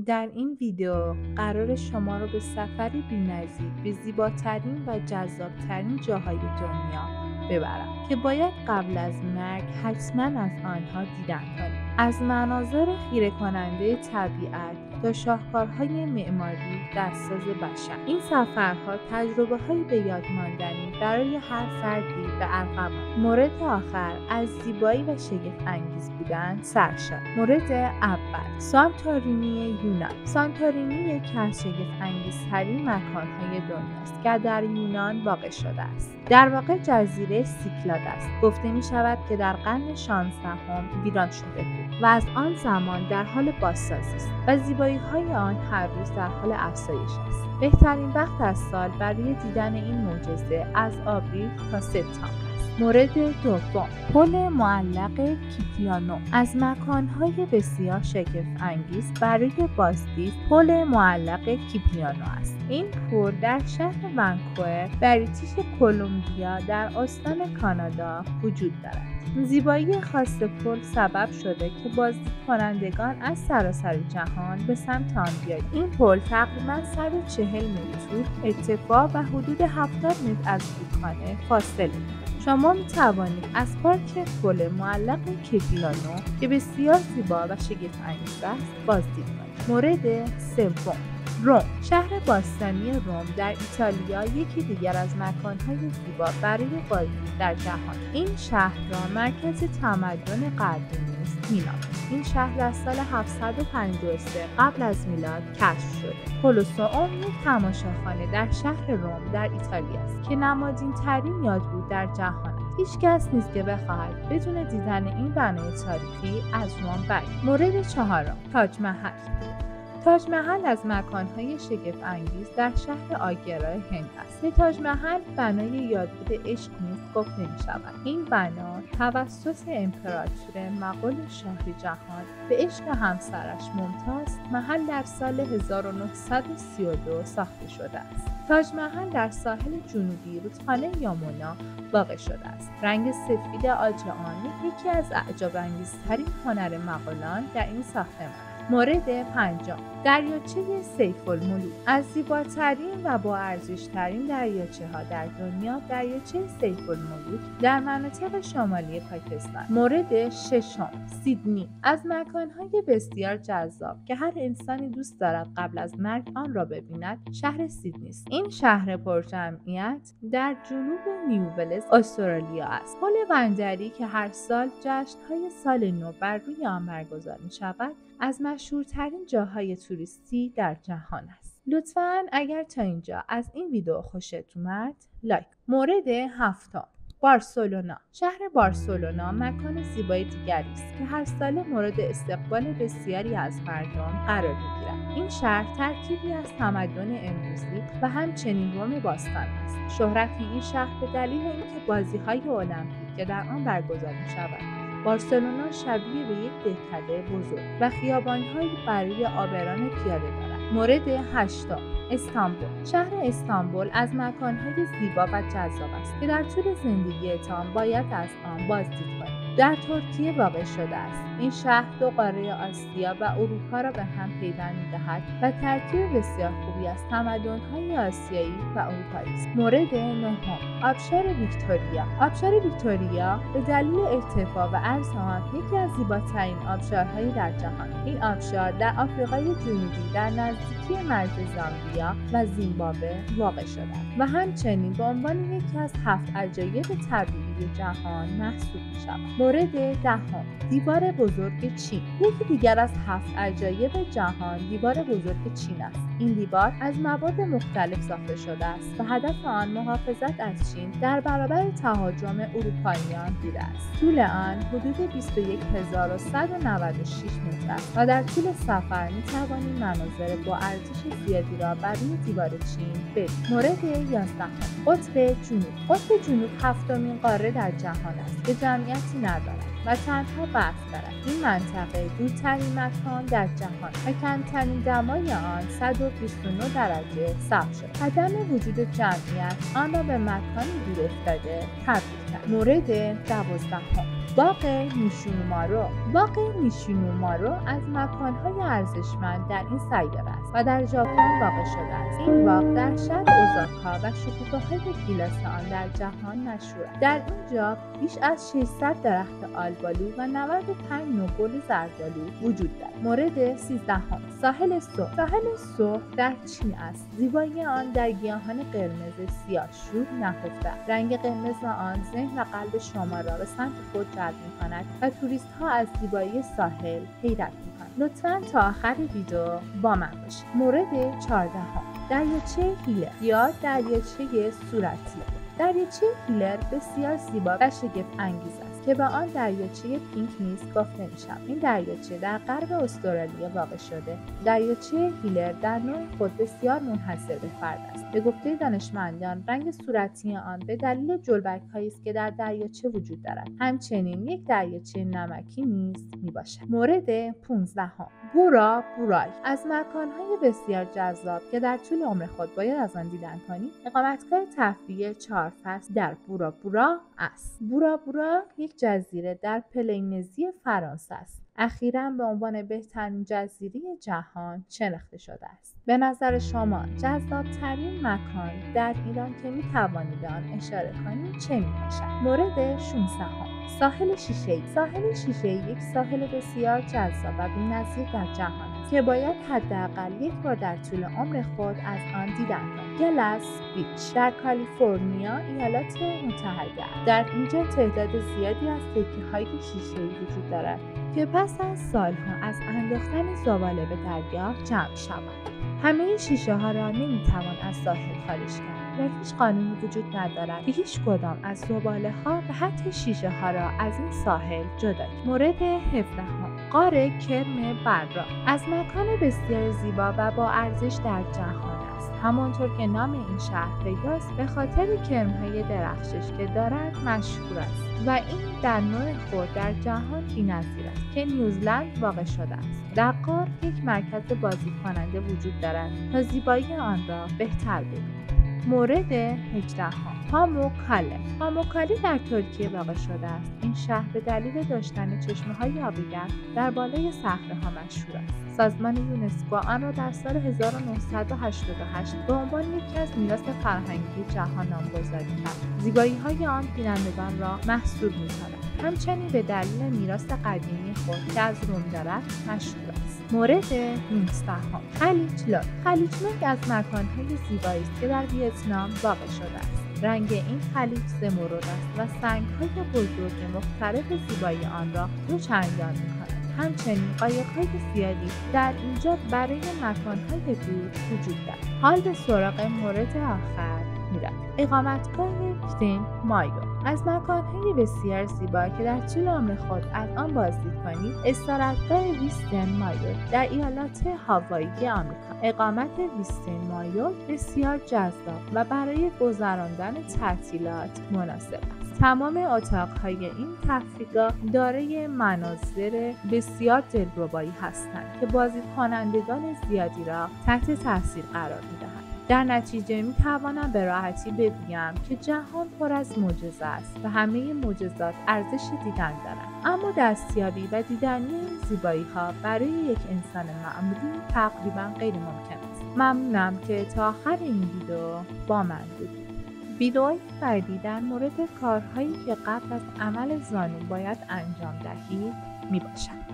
در این ویدیو قرار شما رو به سفری بی‌نظیر به زیباترین و جذابترین جاهای دنیا ببرم که باید قبل از مرگ حتما از آنها دیدن کنید. از مناظر خیره کننده طبیعت تا شاهکارهای معماری دستساز بشر، این سفرها تجربه‌های به یاد ماندنی برای هر فردی به ارغوان. مورد آخر از زیبایی و شگفت انگیز بودن سرشار. مورد اول، سانتورینی یونان. سانتورینی یکی از شگفت انگیزترین مکانهای دنیاست که در یونان واقع شده است. در واقع جزیره سیکلاد است. گفته می شود که در قرن 16 ویران شده بود و از آن زمان در حال بازسازی است و زیبایی‌های آن هر روز در حال افزایش است. بهترین وقت از سال برای دیدن این معجزه از آوریل تا سپتامبر است. مورد دوم، پل معلق کیپیانو. از مکان‌های بسیار شگفت انگیز برای بازدید پل معلق کیپیانو است. این پل در شهر ونکوور، بریتیش کلمبیا در استان کانادا وجود دارد. زیبایی خاص پل سبب شده که بازدید کنندگان از سراسر جهان به سمت آن بیایند. این پل تقریباً 140 متر طول، ارتفاع و حدود 70 متر از رودخانه فاصله دارد. شما می توانید از پارک پل معلق کیپیانو که بسیار زیبا و شگفت انگیز است بازدید کنید. مورد سوم، روم. شهر باستانی روم در ایتالیا یکی دیگر از مکان‌های زیبا برای بازدید در جهان. این شهر را مرکز تمدن قدیمی است می‌نامند. این شهر در سال 753 قبل از میلاد کشف شده. کولوسئوم یک تماشاخانه در شهر روم در ایتالیا است که نمادین‌ترین یادبود در جهان است. هیچ کس نیست که بخواهد بدون دیدن این بنای تاریخی از روم برگردد. مورد چهارم، تاج محل. تاج محل از مکان‌های شگفت انگیز در شهر آگرا هند است. به تاج محل بنای یادبود عشق نیز گفته می‌شود. این بنا توسط امپراتور مغول شاه جهان به عشق همسرش ممتاز محل در سال 1932 ساخته شده است. تاج محل در ساحل جنوبی رودخانه یامونا واقع شده است. رنگ سفید عاج آن یکی از اعجاب‌انگیزترین هنر مغولان در این ساختمان است. مورد پنجم، دریاچه سیف الملوک. از زیباترین و با ارزش‌ترین دریاچه‌ها در دنیا دریاچه سیف الملوک در مناطق شمالی پاکستان. مورد ششم، سیدنی. از مکان‌های بسیار جذاب که هر انسانی دوست دارد قبل از مرگ آن را ببیند شهر سیدنی است. این شهر پرجمعیت در جنوب نیو ولز استرالیا است. پل بندری که هر سال جشن‌های سال نو بر روی آن برگزار می‌شود از مشهورترین جاهای توریستی در جهان است. لطفاً اگر تا اینجا از این ویدیو خوشت اومد لایک. مورد هفتم، بارسلونا. شهر بارسلونا مکان زیبای دیگری است که هر ساله مورد استقبال بسیاری از مردم قرار می‌گیرد. این شهر ترکیبی از تمدن امروزی و همچنین روم باستان است. شهرت این شهر به دلیل اینکه بازی‌های المپیک که در آن برگزار می‌شود. بارسلونا شبیه به یک دهکده بزرگ و خیابان‌هایی برای عابران پیاده دارد. مورد هشتم، استانبول. شهر استانبول از مکان‌های زیبا و جذاب است که در طول زندگیتان باید از آن بازدید کنید. در ترکیه واقع شده است. این شهر دو قاره آسیا و اروپا را به هم پیوند می‌دهد و ترکیب بسیار خوبی از تمدن‌های آسیایی و اروپایی است. مورد نهم، آبشار ویکتوریا. آبشار ویکتوریا به دلیل ارتفاع و عرض آن یکی از زیباترین آبشارهای در جهان. این آبشار در آفریقای جنوبی در نزدیکی مرز زامبیا و زیمبابوه واقع شده است و همچنین به عنوان یکی از 7 عجایب طبیعی جهان محسوب می‌شود. مورد دهم، دیوار بزرگ چین. یکی دیگر از 7 عجایب جهان دیوار بزرگ چین است. این دیوار از مواد مختلف ساخته شده است و هدف آن محافظت از چین در برابر تهاجم اروپاییان بوده است. طول آن حدود 21196 متر است و در طول سفر می‌توانید مناظر با ارزش زیادی را برای دیوار چین ببینید. مورد 11، قطب جنوب. قطب جنوب هفتمین قاره در جهان است که جمعیتی ندارد و تنها برف دارد. این منطقه دورترین مکان در جهان و کمترین دمای آن 129 درجه ثبت شد. عدم وجود جمعیت آن را به مکانی دور افتاده تبدیل کرد. مورد 12، باغ نیشینومارو از مکان‌های ارزشمند در این سیاره است و در ژاپن واقع شده است. این باغ در شهر اوزاکا و شکوفه‌های گیلاس آن در جهان مشهور است. در اینجا بیش از 600 درخت آلبالو و 95 نوع گل زردآلو وجود دارد. مورد 13 ساحل سرخ در چین است. زیبایی آن در گیاهان قرمز سیاه‌شور نهفته است. رنگ قرمز آن ذهن و قلب شما را به سمت خود جلب می‌کند و توریست‌ها از زیبایی ساحل حیرت می‌کنند. لطفاً تا آخر ویدیو با من باشید. مورد 14 دریاچه هیلر یا دریاچه صورتی. دریاچه هیلر بسیار زیبا و شگفت انگیز است که به آن دریاچه پینک نیز گفته می‌شود. این دریاچه در غرب استرالیا واقع شده. دریاچه هیلر در نوع خود بسیار منحصر به فرد است. به گفته دانشمندان رنگ صورتی آن به دلیل جلبک‌هایی است که در دریاچه وجود دارد. همچنین یک دریاچه نمکی نیز میباشد. مورد 15 بورا بورای از مکان‌های بسیار جذاب که در طول عمر خود باید از آن دیدن کنید. اقامتگاه تفریحی 4 فصل در بورا بورا است. بورا بورا یک جزیره در پولینزی فرانسه است. اخیراً به عنوان بهترین جزیره جهان شناخته شده است. به نظر شما جذاب‌ترین مکان در ایران که می‌توانید به آن اشاره کنید چه می‌باشد؟ مورد 16 ساحل شیشه‌ای. ساحل شیشه‌ای یک ساحل بسیار جذاب و بی‌نظیر در جهان است که باید حداقل یک بار در طول عمر خود از آن دیدن کنید. گلاس بیچ در کالیفرنیا ایالات متحده. در اینجا تعداد زیادی از تکه‌های شیشه‌ای وجود دارد که پس از سالها از انداختن زباله به دریا جمع شوند. همه شیشه ها را نمیتوان از ساحل خارج کرد و هیچ قانونی وجود ندارد که هیچ کدام از زباله ها و حتی شیشه ها را از این ساحل جدا کنند. مورد 17 غار کرم برا از مکان بسیار زیبا و با ارزش در جهان است. همانطور که نام این شهر پیداست به خاطر کرم‌های درخشش که دارد مشهور است و این در نوع خود در جهان بی‌نظیر است که نیوزلند واقع شده است. در غار یک مرکز بازدید کننده وجود دارد تا زیبایی آن را بهتر ببینید. مورد 18 پاموکاله در ترکیه واقع شده است. این شهر به دلیل داشتن چشمه‌های آبی‌گرم در بالای صخره‌ها مشهور است. سازمان یونسکو آن را در سال 1988 به عنوان یکی از میراث فرهنگی جهان نامگذاری کرد. زیبایی‌های آن بینندگان را محصور می‌کند. همچنین به دلیل میراث قدیمی خود که از روم دارد مشهور است. مورد 19 خلیج لاک از مکان‌های زیبایی است که در ویتنام واقع شده است. رنگ این خلیج زمرد است و سنگ‌های بزرگ مختلف زیبایی آن را دوچندان می‌کند. همچنین قایق‌های زیادی در اینجا برای مکان‌های دور وجود دارد. حال به سراغ مورد آخر می‌رود. اقامتگاه ویستن مایو از مکان‌های بسیار زیبا که در طول عمر خود از آن بازدید کنید. استراحتگاه ویستن مایو در ایالات هاوایی آمریکا. اقامت ویستن مایو بسیار جذاب و برای گذراندن تعطیلات مناسب است. تمام اتاق‌های این تفریحگاه دارای مناظر بسیار دلربایی هستند که بازدید کنندگان زیادی را تحت تاثیر قرار می‌دهند. در نتیجه می‌توانم به راحتی بگویم که جهان پر از معجزه است و همه معجزات ارزش دیدن دارند، اما دستیابی و دیدنی این زیبایی‌ها برای یک انسان معمولی تقریباً غیر ممکن است. ممنونم که تا آخر این ویدیو با من بودید. ویدئوی بعدی در مورد کارهایی که قبل از عمل زانو باید انجام دهید میباشد.